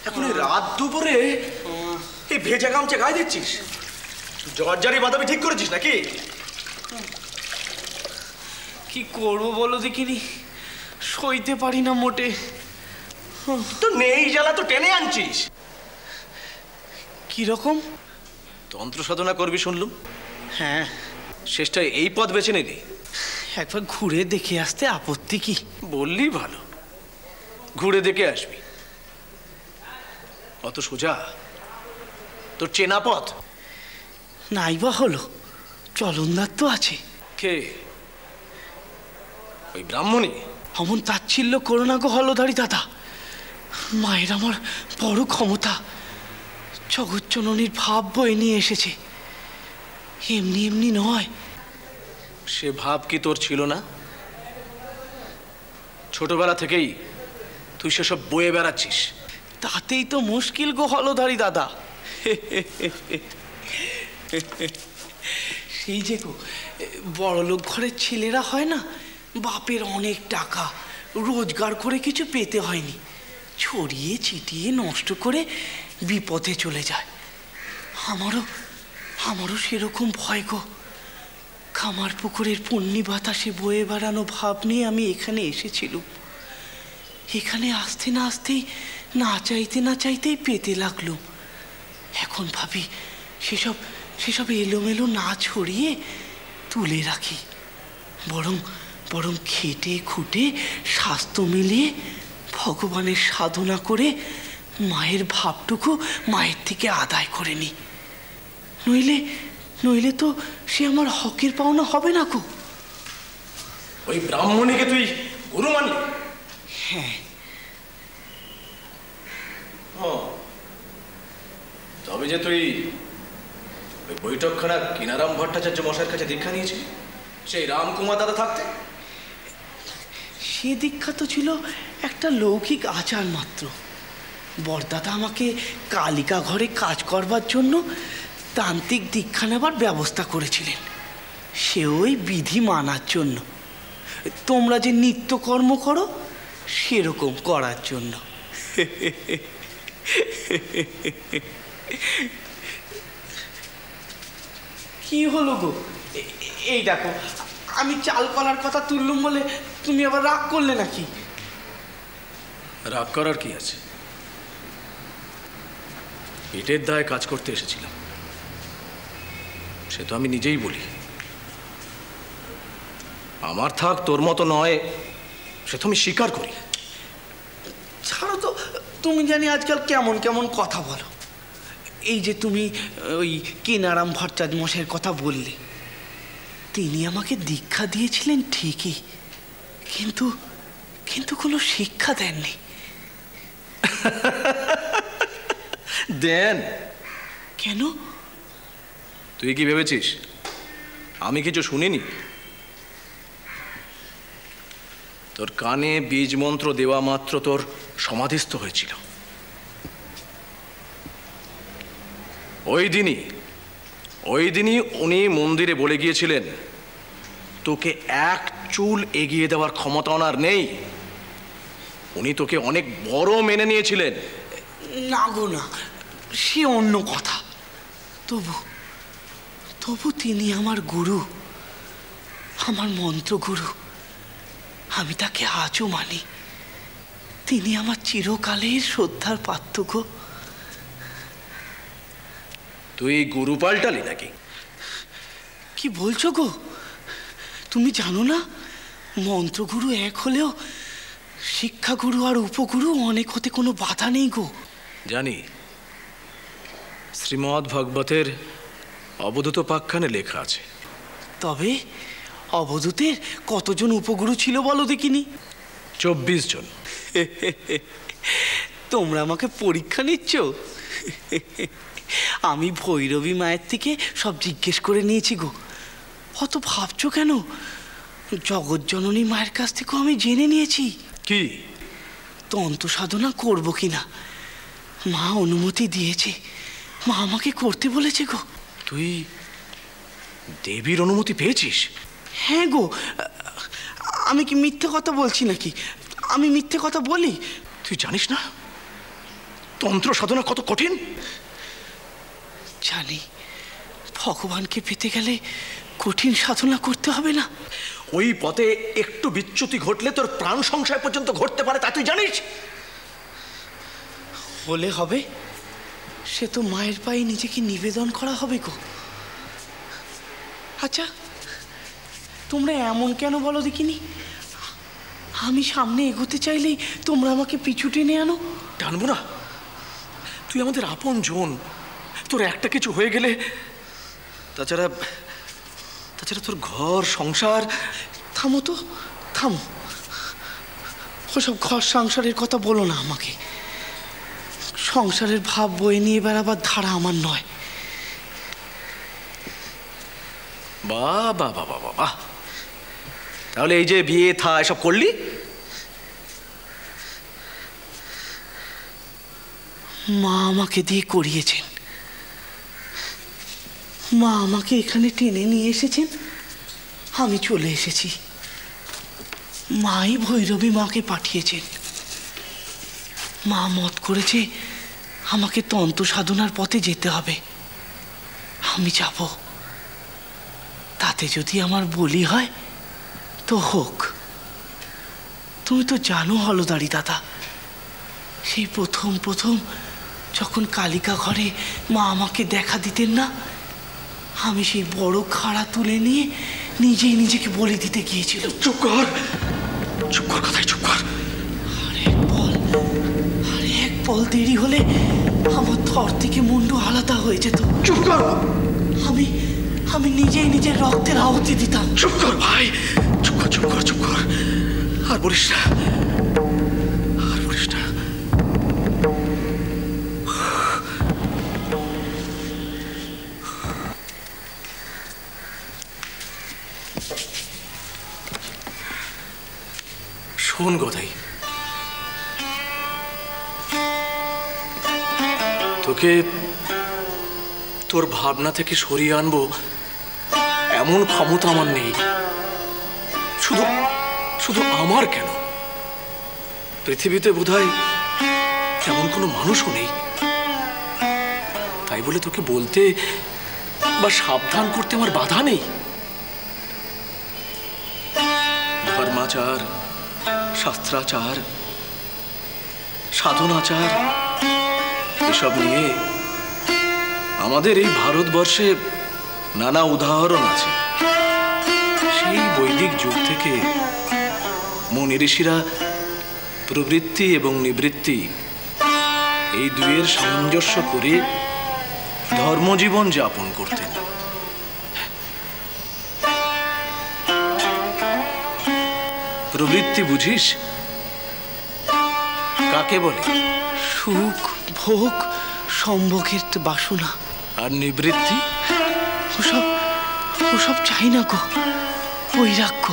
এখন এই রাত দুপুরে এই ভেজা গামছা গায়ে দিচ্ছিস? জর্জারি বাদামি ঠিক করেছিস নাকি? কি করবো বলো দেখিনি, সইতে পারি না মোটে। তো নেই জ্বালা তো টেনে আনছিস। কিরকম? তন্ত্র সাধনা করবি শুনলুম। হ্যাঁ, শেষটায় এই পথ বেছে নিলি। একবার ঘুরে দেখে আসতে আপত্তি কি? বললি ভালো, ঘুরে দেখে আসবি। অত সোজা তোর চেনা পথ? নাইবা হলো, চলনদার তো আছে। কে? ওই ব্রাহ্মণী? অমন তাচ্ছিল্য করো না গো হলধারী দাদা। মায়ের আমার বড় ক্ষমতা, জগজ্জননীর ভাব বয়ে নিয়ে এসেছে, এমনি এমনি নয়। সে ভাব কি তোর ছিল না? ছোটবেলা থেকেই তুই সেসব বয়ে বেড়াচ্ছিস। তাতেই তো মুশকিল গো হলধারী দাদা। সেই যে গো বড়লোক ঘরের ছেলেরা হয় না, বাপের অনেক টাকা রোজগার করে কিছু পেতে হয়নি, ছড়িয়ে ছিটিয়ে নষ্ট করে বিপথে চলে যায়। আমারও সেরকম ভয় গো। খামার পুকুরের পূর্ণি বাতাসে বয়ে বেড়ানো ভাব নিয়ে আমি এখানে এসেছিলুম। এখানে আসতে না আসতেই না চাইতেই পেতে লাগলো। এখন ভাবি সেসব এলোমেলো না ছড়িয়ে তুলে রাখি, বরং খেটে খুঁটে স্বাস্থ্য মিলিয়ে ভগবানের সাধনা করে মায়ের ভাবটুকু মায়ের থেকে আদায় করে নি। নইলে তো সে আমার হকের পাওনা হবে না গো। ওই ব্রাহ্মণীকে তুই গুরু মানলি? হ্যাঁ। তবে যে তুই ওই বৈঠকখানা কিনারাম ভট্টাচার্য মশাইয়ের কাছে দীক্ষা নিয়েছিলি সেই রামকুমার দাদা থাকতে? সে দীক্ষা তো ছিল একটা লৌকিক আচার মাত্র। বরদাদা আমাকে কালিকা ঘরে কাজ করবার জন্য তান্ত্রিক দীক্ষা নেবার ব্যবস্থা করেছিলেন, সে ওই বিধি মানার জন্য। তোমরা যে নিত্যকর্ম করো সেরকম করার জন্য। কি হলো গো? এই দেখো, আমি চাল কলার কথা তুললুম বলে তুমি আবার রাগ করলে নাকি? রাগ করার কি আছে? পেটের দায়ে কাজ করতে এসেছিলাম, সে তো আমি নিজেই বলি। আমার থাক তোর মতো নয় সে তো আমি স্বীকার করি। ছাড়ো তো, তুমি জানি আজকাল কেমন কেমন কথা বলো। এই যে তুমি ওই কিনারাম ভট্টাচার্য মশাইয়ের কথা বললে, তিনি আমাকে দীক্ষা দিয়েছিলেন ঠিকই, কিন্তু কোনো শিক্ষা দেননি। দেন? কেন? তুই কি ভেবেছিস আমি কিছু শুনিনি? তোর কানে বীজ মন্ত্র দেওয়া মাত্র তোর সমাধিস্থ হয়েছিল। ওই দিনই উনি মন্দিরে বলে গিয়েছিলেন তোকে এক চুল এগিয়ে দেওয়ার ক্ষমতা ওনার নেই। উনি তোকে অনেক বড় মেনে নিয়েছিলেন। না গো না, সে অন্য কথা। তবু তিনি আমার গুরু, আমার মন্ত্রগুরু। আমি তাকে আজও মানি। তিনি আমার চিরকালের শ্রদ্ধার পাত্র গো। তুই গুরু পাল্টালি নাকি? কি বলছো গো? তুমি জানো না, মন্ত্রগুরু এক হলেও শিক্ষাগুরু আর উপগুরু অনেক হতে কোনো বাধা নেই গো। জানি, শ্রীমদ্ ভাগবতের অবধূত পাখ্যানে লেখা আছে। তবে অবধূতের কতজন উপগুরু ছিল বলো দেখিনি? 24 জন। তোমরা আমাকে পরীক্ষা নিচ্ছ? আমি ভৈরবী মায়ের থেকে সব জিজ্ঞেস করে নিয়েছি গো। অত ভাবছো কেন? জগজ্জননী মায়ের কাছ থেকেও আমি জেনে নিয়েছি। কি? তন্ত্র সাধনা করবো কিনা। মা অনুমতি দিয়েছে, মা আমাকে করতে বলেছে গো। তুই দেবীর অনুমতি পেয়েছিস? হ্যাঁ গো, আমি কি মিথ্যে কথা বলছি নাকি? আমি মিথ্যে কথা বলি? তুই জানিস না তন্ত্র সাধনা কত কঠিন জানি, ভগবানকে পেতে গেলে কঠিন সাধনা করতে হবে না? ওই পথে একটু বিচ্যুতি ঘটলে তোর প্রাণ সংশয় পর্যন্ত ঘটতে পারে, তা তুই জানিস? হলে হবে, সে তো মায়ের পায়ে নিজেকে নিবেদন করা হবে গো। আচ্ছা, তোমরা এমন কেন বলো দেখিনি? আমি সামনে এগোতে চাইলেই তোমরা আমাকে পিছু টেনে আনো। টানবো না? তুই আমাদের আপন জন, তোর একটা কিছু হয়ে গেলে, তাছাড়া তোর ঘর সংসার। থামো তো, থামো। ওসব ঘর সংসারের কথা বলো না আমাকে। সংসারের ভাব বয়ে নিয়ে বেড়াবার ধারা আমার নয়। বাহ বাহ বাহ বাহ বাহ, তাহলে এই যে বিয়ে থা এসব করলি? মা আমাকে দিয়ে করিয়েছেন। মা আমাকে এখানে টেনে নিয়ে এসেছেন, আমি চলে এসেছি। মাই ভৈরবী মাকে পাঠিয়েছেন। মা মত করেছে আমাকে তন্ত্র সাধনার পথে যেতে হবে। আমি যাব। তাতে যদি আমার বলি হয় তো হোক। তুমি তো জানো হলদারি দাদা, সেই প্রথম যখন কালিকা ঘরে মা আমাকে দেখা দিতেন না, আমি সেই বড় খাড়া তুলে নিয়ে নিজেই নিজেকে বলি দিতে গিয়েছিলাম। চুপ কর, চুপ কর, কথাই চুপ কর। আর এক পল দেরি হলে আমার থর থেকে মুন্ডু আলাদা হয়ে যেত। চুপ কর। আমি নিজেই নিজের রক্তের আহুতি দিতাম। চুপ কর ভাই, চুপ কর, চুপ কর, চুপ কর। আর বলিস না, আর বলিস না। শোন গোদাই, তোকে তোর ভাবনা থেকে সরিয়ে আনবো এমন ক্ষমতা আমার নেই। শুধু আমার কেন, পৃথিবীতে বোধহয় তেমন কোনো মানুষও নেই। তাই বলে তোকে বলতে বা সাবধান করতে আমার বাধা নেই। ধর্মাচার, শাস্ত্রাচার, সাধনাচার এসব নিয়ে আমাদের এই ভারতবর্ষে নানা উদাহরণ আছে। সেই বৈদিক যুগ থেকে মুনি ঋষিরা প্রবৃত্তি এবং নিবৃত্তি এই দুয়ের সামঞ্জস্য করে ধর্মজীবন যাপন করতেন। প্রবৃত্তি বুঝিস কাকে বলে? সুখ, ভোগ, সম্ভোগের বাসনা। আর নিবৃত্তি? ওসব চাই না গো, বৈরাগ্য।